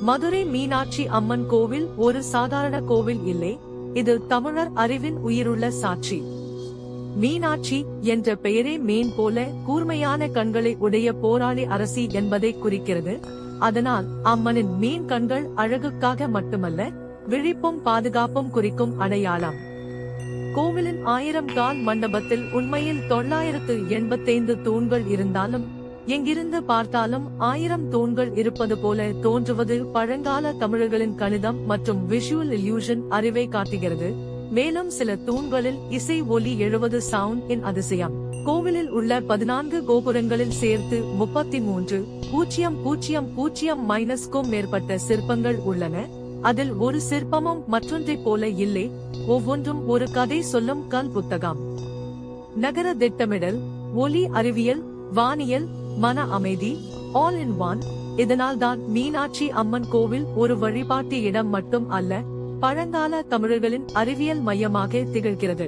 மதுரை மீனாட்சி அம்மன் கோவில் ஒரு சாதாரண கோவில் இல்லை, இது தமிழர் அறிவின் உயிருள்ள சாட்சி. மீனாட்சி என்ற பெயரே மீன் போல கூர்மையான கண்களை உடைய போராளி அரசி என்பதை குறிக்கிறது. அதனால் அம்மனின் மீன் கண்கள் அழகுக்காக மட்டுமல்ல, விழிப்பும் பாதுகாப்பும் குறிக்கும் அடையாளம். கோவிலின் 1000 கால் மண்டபத்தில் உண்மையில் 985 தூண்கள் இருந்தாலும், எங்கிருந்து பார்த்தாலும் 1000 தூண்கள் இருப்பது போல தோன்றுவது பழங்கால தமிழர்களின் கணிதம் மற்றும் விஷுவல் இல்யூஷன் அறிவை காட்டுகிறது. மேலும் சில தூண்களில் இசை ஒலி எழுவது சவுண்ட் இன் அதிசயம். கோவிலில் உள்ள 14 கோபுரங்களில் சேர்த்து 33,000,000-க்கும் மேற்பட்ட சிற்பங்கள் உள்ளன. அதில் ஒரு சிற்பமும் மற்றொன்றைப் போல இல்லை, ஒவ்வொன்றும் ஒரு கதை சொல்லும் கல் புத்தகம். நகர திட்டமிடல், ஒலி அறிவியல், வானியல், மன அமைதி, ஆல் இன் ஒன். இதனால் தான் மீனாட்சி அம்மன் கோவில் ஒரு வழிபாட்டு இடம் மட்டும் அல்ல, பழங்கால தமிழர்களின் அறிவியல் மையமாக திகழ்கிறது.